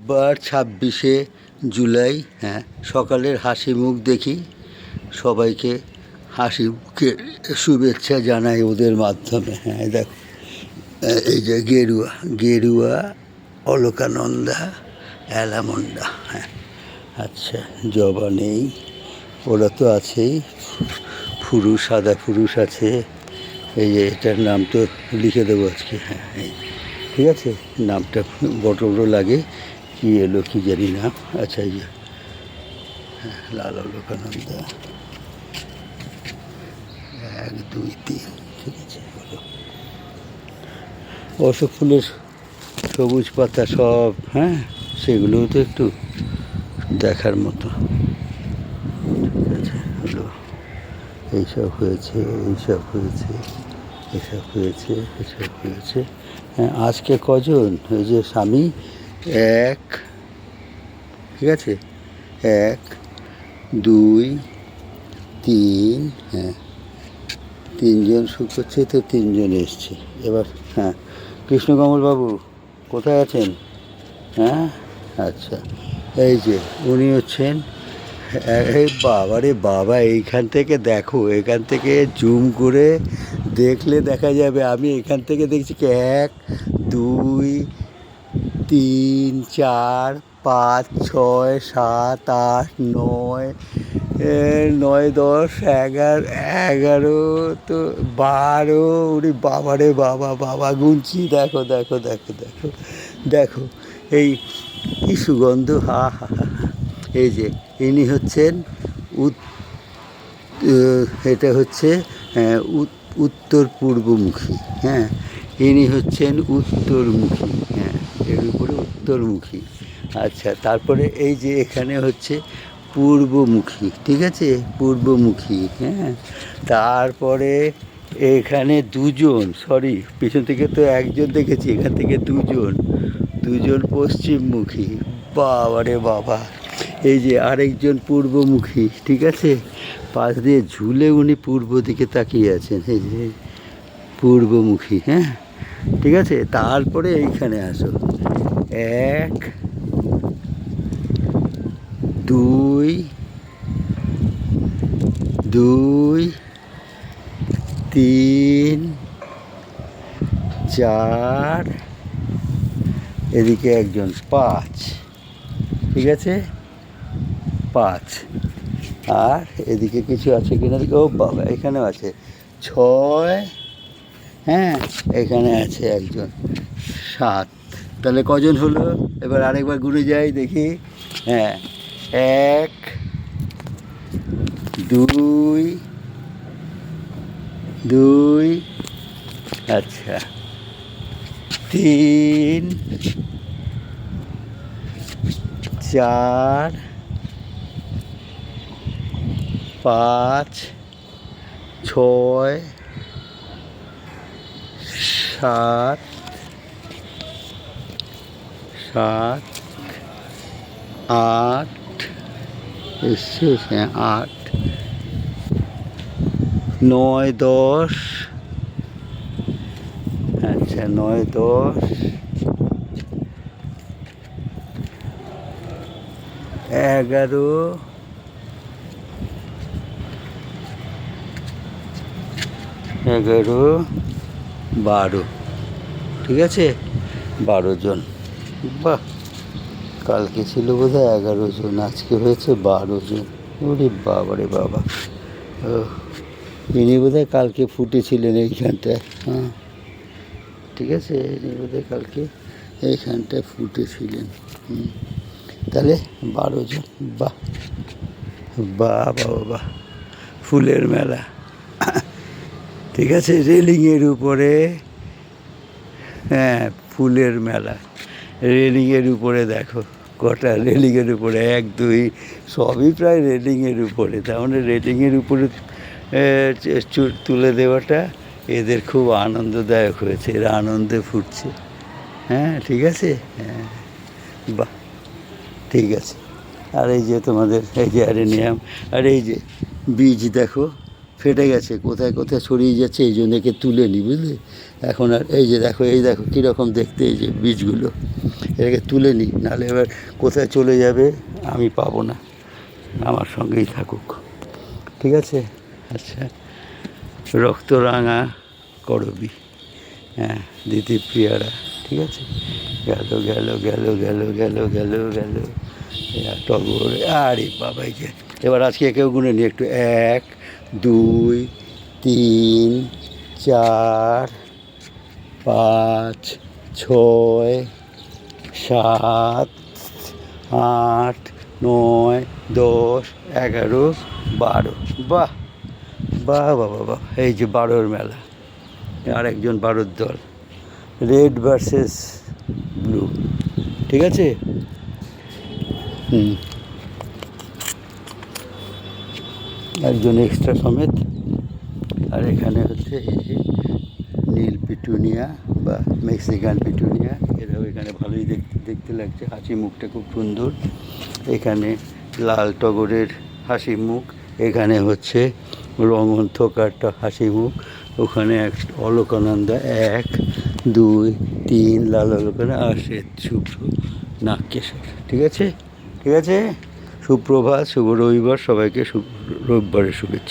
রোববার 26শে জুলাই। হ্যাঁ, সকালের হাসি মুখ দেখি, সবাইকে হাসি মুখে শুভেচ্ছা জানাই ওদের মাধ্যমে। হ্যাঁ দেখো, এই যে গেরুয়া গেরুয়া অলকানন্দা অ্যালামন্ডা। হ্যাঁ আচ্ছা, জবা নেই, ওরা তো আছেই। ফুরুষ, সাদা ফুরুষ আছে। এই যে এটার নাম তো লিখে দেবো আজকে। হ্যাঁ এই ঠিক আছে, নামটা বড় বড় লাগে, কী এলো কী জানি না। আচ্ছা এই যে হ্যাঁ, লাল অলকানন্দা 1 2 3, ঠিক আছে হলো। অশোক ফুলের সবুজ পাতা সব, হ্যাঁ সেগুলোও তো একটু দেখার মতো। ঠিক আছে হলো, এইসব হয়েছে, এইসব হয়েছে, এসব হয়েছে, এসব হয়েছে। হ্যাঁ আজকে কজন? ওই যে স্বামী 1, ঠিক আছে 1 2 3, হ্যাঁ 3জন শুকোচ্ছে তো, 3জন এসছে এবার। হ্যাঁ কৃষ্ণকমল বাবু কোথায় আছেন? হ্যাঁ আচ্ছা, এই যে উনি হচ্ছেন, এই বাবা রে বাবা, এইখান থেকে দেখো, এখান থেকে জুম করে দেখলে দেখা যাবে। আমি এখান থেকে দেখছি কি 1 2 3 4 5 6 7 8 9 9 10 11 11 তো 12। উনি বাবা রে বাবা, বাবা গুনছি, দেখো দেখো দেখো দেখো দেখো, এই কি সুগন্ধ, হা হা হা। এই যে ইনি হচ্ছেন এটা হচ্ছে উত্তর পূর্বমুখী। হ্যাঁ ইনি হচ্ছেন উত্তরমুখী। হ্যাঁ এর উপরে উত্তরমুখী। আচ্ছা তারপরে এই যে এখানে হচ্ছে পূর্বমুখী, ঠিক আছে পূর্বমুখী। হ্যাঁ তারপরে এখানে 2জন, সরি পিছন থেকে তো 1জন দেখেছি, এখান থেকে 2জন পশ্চিমমুখী। বাবা রে বাবা, এই যে আরেকজন পূর্বমুখী, ঠিক আছে, পাশ দিয়ে ঝুলে উনি পূর্ব দিকে তাকিয়ে আছেন। এই যে পূর্বমুখী। হ্যাঁ ঠিক আছে, তারপরে এইখানে আসো, 1 2 2 3 4, এদিকে একজন 5, ঠিক আছে 5। আর এদিকে কিছু আছে কিনা, ও বাবা এখানেও আছে 6, হ্যাঁ এখানে আছে একজন 7। তাহলে কজন হলো? এবার আরেকবার ঘুরে যাই দেখি। হ্যাঁ 1 2 2, আচ্ছা 3 4 5 6 7 7 8 এসছে। হ্যাঁ 8 9 10, আচ্ছা 9 10 11 11 12, ঠিক আছে 12 জন। বাহ, কালকে ছিল বোধহয় 11 জন, আজকে হয়েছে 12 জন। ওরে বাবা রে বাবা, ও ইনি বোধহয় কালকে ফুটেছিলেন এইখানটায়। হ্যাঁ ঠিক আছে, ইনি বোধহয় কালকে এইখানটায় ফুটেছিলেন। তাহলে 12 জন। বাহ বাহ বাবা বাহ, ফুলের মেলা। ঠিক আছে, রেলিংয়ের উপরে, হ্যাঁ ফুলের মেলা, রেলিংয়ের উপরে দেখো কটা, রেলিংয়ের উপরে 1 2 সবই প্রায় রেলিংয়ের উপরে। তার মানে রেলিংয়ের উপরে তুলে দেওয়াটা এদের খুব আনন্দদায়ক হয়েছে, এরা আনন্দে ফুটছে। হ্যাঁ ঠিক আছে, হ্যাঁ বাহ ঠিক আছে। আর এই যে তোমাদের এই যে অ্যারেনিয়াম, আর এই যে বীজ দেখো ফেটে গেছে, কোথায় কোথায় ছড়িয়ে যাচ্ছে, এই জন্য একে তুলে নি বুঝলে এখন। আর এই যে দেখো, এই দেখো কীরকম দেখতে, এই যে বীজগুলো এটাকে তুলে নিই, নাহলে এবার কোথায় চলে যাবে আমি পাবো না। আমার সঙ্গেই থাকুক, ঠিক আছে? আচ্ছা, রক্তরাঙা করবি, হ্যাঁ, দিতিপ্রিয়ারা, ঠিক আছে? গেল গেল গেল গেল গেল গেল গেল টগর, আরে বাবা, এই যে এবার আজকে কেউ গুনে নি একটু, 1 2 3 4 5 6 7 8 9 10 11 12, বাহ বাহ বাবা বাহ, এই যে 12-র মেলা, আরেকজন 12-র দল, রেড ভার্সেস ব্লু, ঠিক আছে? হুম, একজন এক্সট্রা সমেত। আর এখানে হচ্ছে এই যে নীল পিটুনিয়া বা মেক্সিকান পিটুনিয়া, এরাও এখানে ভালোই দেখতে লাগছে, হাসি মুখটা খুব সুন্দর। এখানে লাল টগরের হাসি মুখ, এখানে হচ্ছে রঙন থোকারটা হাসি মুখ, ওখানে এক অলকানন্দা, 1 2 3 লাল অলকানন্দা, আর সে শুভ্র নাগকেশর, ঠিক আছে? ঠিক আছে, সুপ্রভাত, শুভ রবিবার, সবাইকে রবিবারের শুভেচ্ছা।